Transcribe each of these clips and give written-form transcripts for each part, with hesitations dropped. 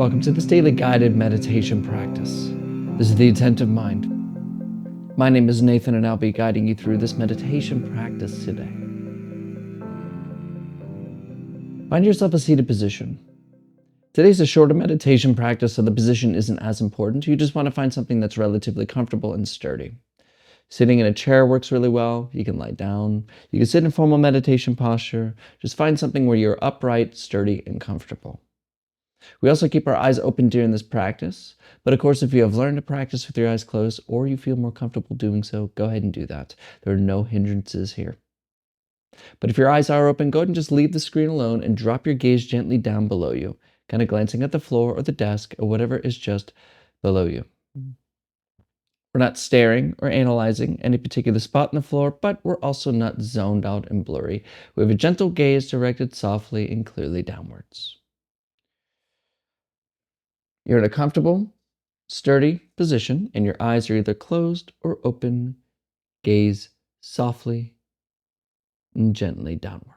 Welcome to this daily guided meditation practice. This is the Attentive Mind. My name is Nathan, and I'll be guiding you through this meditation practice today. Find yourself a seated position. Today's a shorter meditation practice, so the position isn't as important. You just want to find something that's relatively comfortable and sturdy. Sitting in a chair works really well. You can lie down. You can sit in formal meditation posture. Just find something where you're upright, sturdy, and comfortable. We also keep our eyes open during this practice, but of course, if you have learned to practice with your eyes closed or you feel more comfortable doing so, go ahead and do that. There are no hindrances here. But if your eyes are open, go ahead and just leave the screen alone and drop your gaze gently down below you, kind of glancing at the floor or the desk or whatever is just below you. We're not staring or analyzing any particular spot on the floor, but we're also not zoned out and blurry. We have a gentle gaze directed softly and clearly downwards. You're in a comfortable, sturdy position, and your eyes are either closed or open. Gaze softly and gently downwards.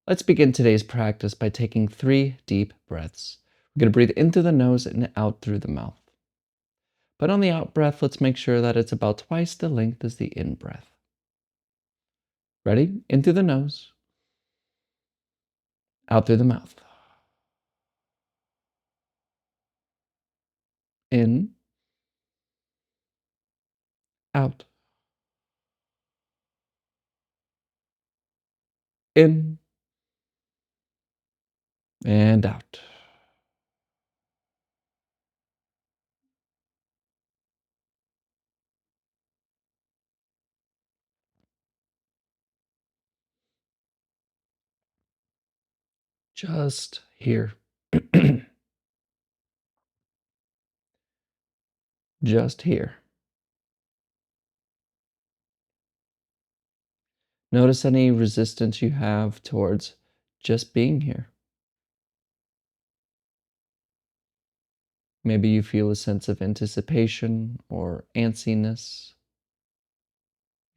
Let's begin today's practice by taking 3 deep breaths. We're going to breathe in through the nose and out through the mouth. But on the out breath, let's make sure that it's about twice the length as the in breath. Ready? In through the nose, out through the mouth. In, out. In, and out. Just here. Just here. Notice any resistance you have towards just being here. Maybe you feel a sense of anticipation or antsiness.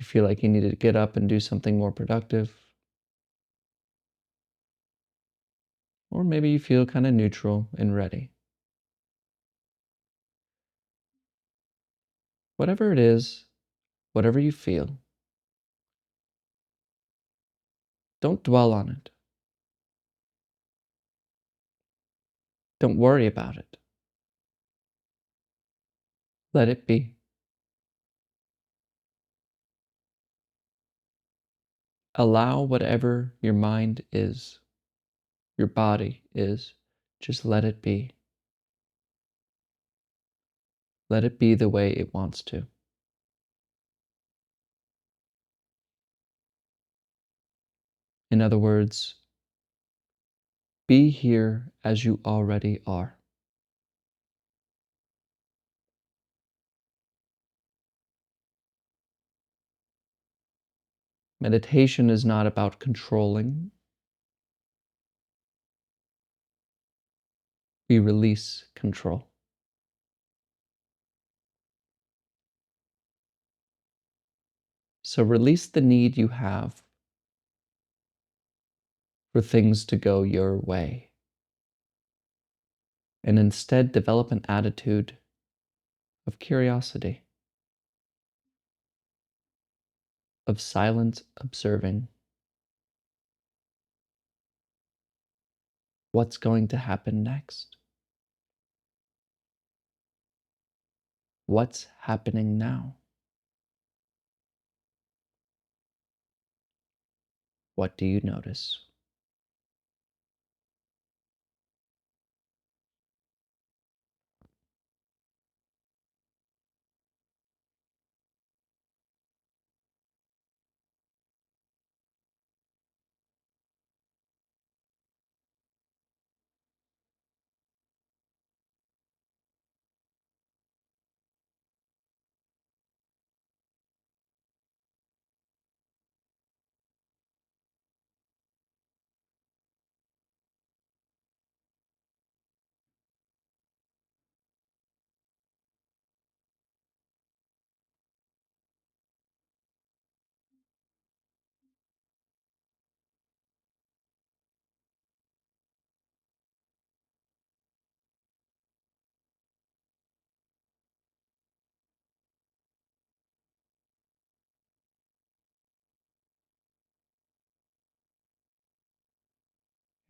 You feel like you need to get up and do something more productive. Or maybe you feel kind of neutral and ready. Whatever it is, whatever you feel, don't dwell on it. Don't worry about it. Let it be. Allow whatever your mind is, your body is, just let it be. Let it be the way it wants to. In other words, be here as you already are. Meditation is not about controlling. We release control. So release the need you have for things to go your way, and instead develop an attitude of curiosity, of silent observing. What's going to happen next? What's happening now? What do you notice?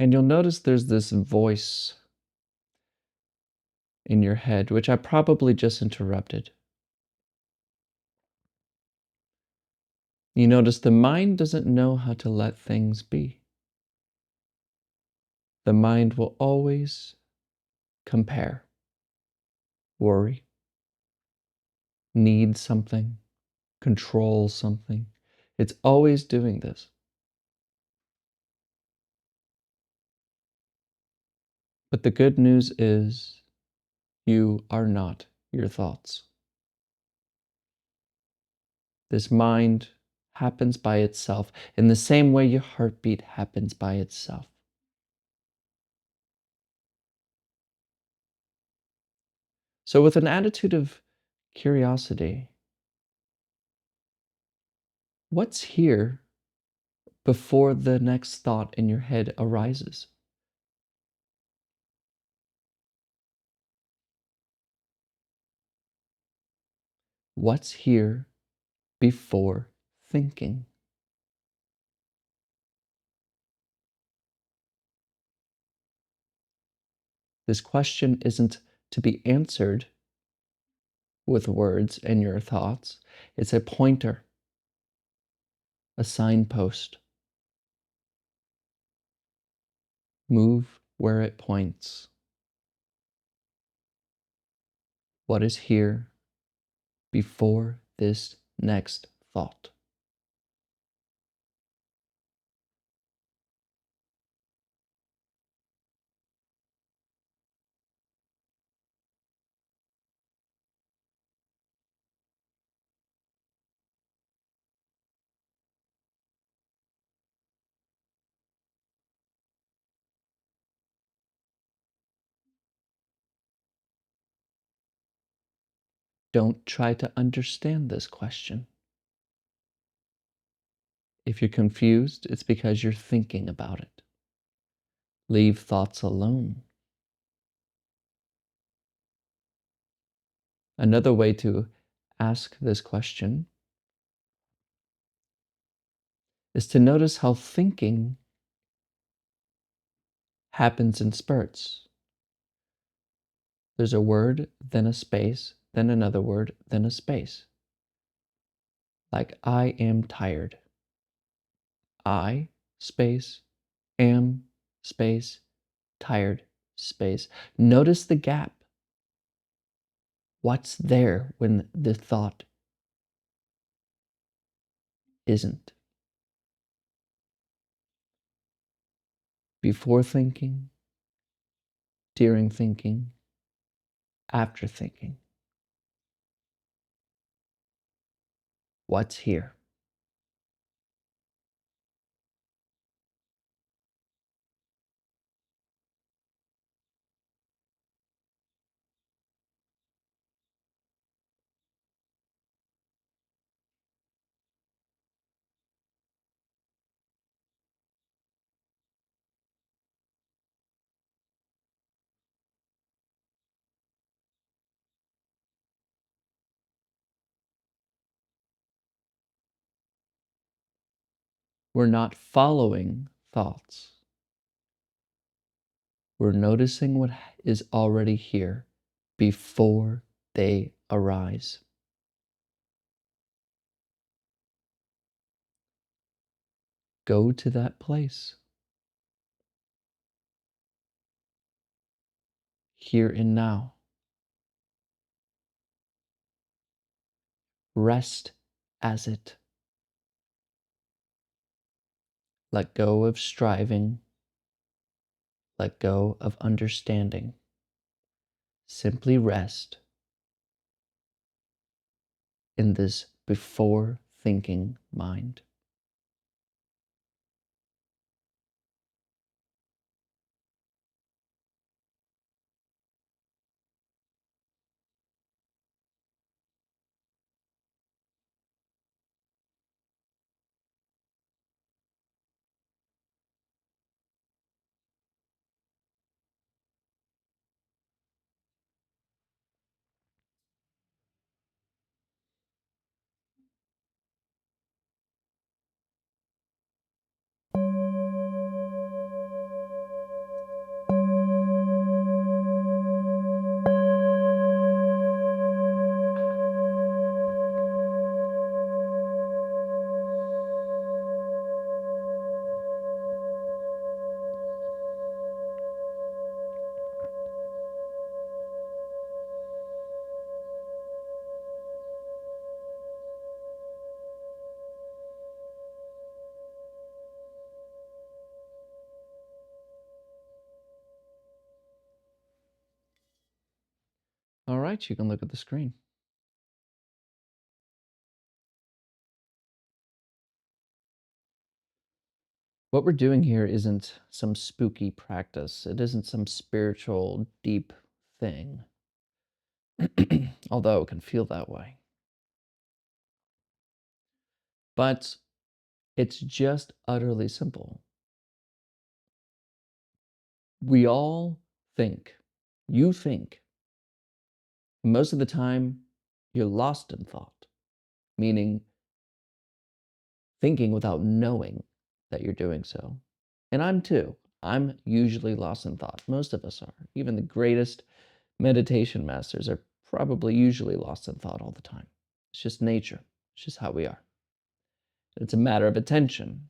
And you'll notice there's this voice in your head, which I probably just interrupted. You notice the mind doesn't know how to let things be. The mind will always compare, worry, need something, control something. It's always doing this. But the good news is you are not your thoughts. This mind happens by itself in the same way your heartbeat happens by itself. So, with an attitude of curiosity, what's here before the next thought in your head arises? What's here before thinking? This question isn't to be answered with words and your thoughts. It's a pointer, a signpost. Move where it points. What is here before this next thought? Don't try to understand this question. If you're confused, it's because you're thinking about it. Leave thoughts alone. Another way to ask this question is to notice how thinking happens in spurts. There's a word, then a space, then another word, then a space. Like, I am tired. I, space, am, space, tired, space. Notice the gap. What's there when the thought isn't? Before thinking, during thinking, after thinking. What's here? We're not following thoughts. We're noticing what is already here before they arise. Go to that place, here and now. Rest as it. Let go of striving. Let go of understanding. Simply rest in this before thinking mind. All right, you can look at the screen. What we're doing here isn't some spooky practice. It isn't some spiritual, deep thing, although it can feel that way. But it's just utterly simple. We all think, you think, most of the time you're lost in thought, meaning thinking without knowing that you're doing so. And I'm too. I'm usually lost in thought. Most of us are. Even the greatest meditation masters are probably usually lost in thought all the time. It's just nature. It's just how we are. It's a matter of attention.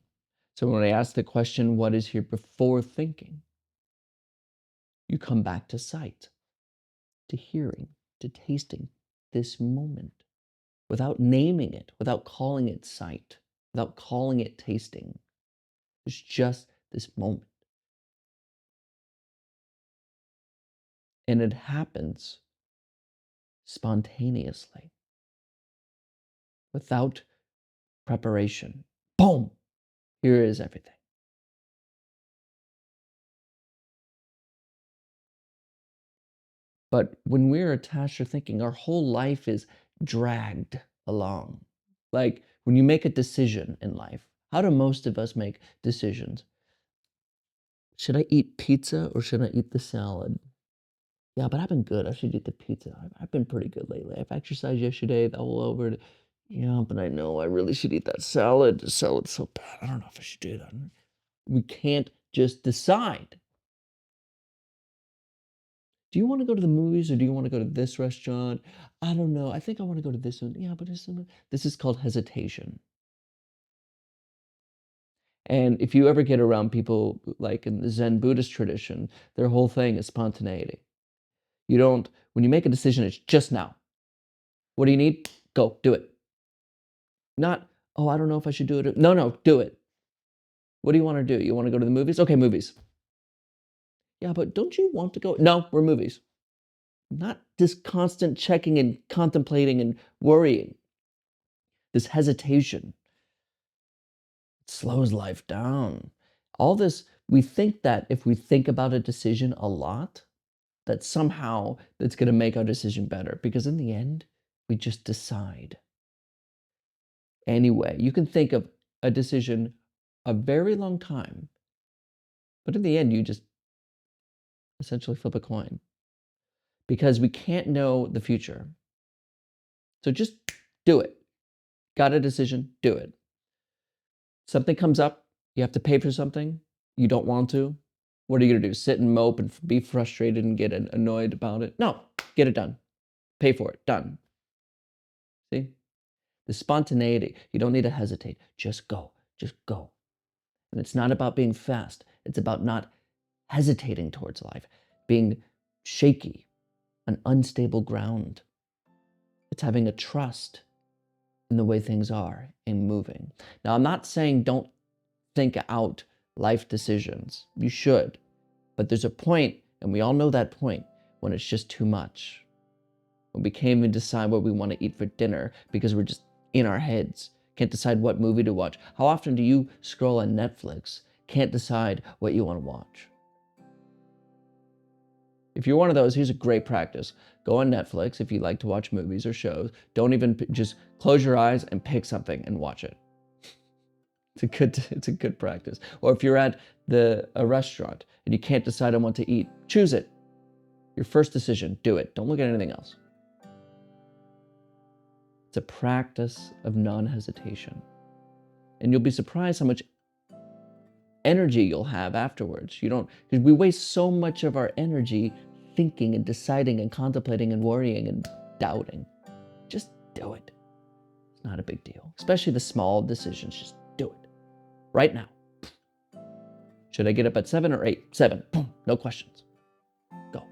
So when I ask the question, what is here before thinking? You come back to sight, to hearing, to tasting this moment without naming it, without calling it sight, without calling it tasting. It's just this moment. And it happens spontaneously, without preparation. Boom! Here is everything. But when we're attached to thinking, our whole life is dragged along. Like when you make a decision in life, how do most of us make decisions? Should I eat pizza or should I eat the salad? Yeah, but I've been good. I should eat the pizza. I've been pretty good lately. I've exercised yesterday, all over. Yeah, but I know I really should eat that salad. The salad's so bad. I don't know if I should do that. We can't just decide. Do you want to go to the movies or do you want to go to this restaurant? I don't know. I think I want to go to this one. Yeah, but this is called hesitation. And if you ever get around people like in the Zen Buddhist tradition, their whole thing is spontaneity. You don't, when you make a decision, it's just now. What do you need? Go, do it. Not, oh, I don't know if I should do it. No, no, do it. What do you want to do? You want to go to the movies? Okay, movies. Yeah, but don't you want to go? No, we're movies. Not this constant checking and contemplating and worrying, this hesitation. It slows life down. All this, we think that if we think about a decision a lot, that somehow that's going to make our decision better. Because in the end, we just decide. Anyway, you can think of a decision a very long time, but in the end, you just essentially flip a coin because we can't know the future. So just do it. Got a decision, do it. Something comes up, you have to pay for something, you don't want to. What are you going to do? Sit and mope and be frustrated and get annoyed about it? No, get it done. Pay for it. Done. See? The spontaneity. You don't need to hesitate. Just go. Just go. And it's not about being fast. It's about not hesitating towards life, being shaky, on unstable ground. It's having a trust in the way things are and moving. Now, I'm not saying don't think out life decisions. You should. But there's a point, and we all know that point, when it's just too much. When we can't even decide what we want to eat for dinner because we're just in our heads. Can't decide what movie to watch. How often do you scroll on Netflix? Can't decide what you want to watch. If you're one of those, here's a great practice. Go on Netflix if you like to watch movies or shows. Don't even just close your eyes and pick something and watch it. It's a good practice. Or if you're at a restaurant and you can't decide on what to eat, choose it. Your first decision, do it. Don't look at anything else. It's a practice of non-hesitation. And you'll be surprised how much energy you'll have afterwards. Because we waste so much of our energy thinking and deciding and contemplating and worrying and doubting. Just do it. It's not a big deal. Especially the small decisions. Just do it. Right now. Should I get up at 7 or 8? 7. Boom. No questions. Go.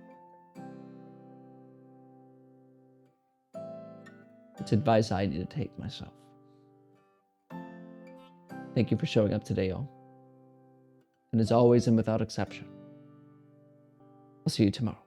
It's advice I need to take myself. Thank you for showing up today, y'all. And as always and without exception, I'll see you tomorrow.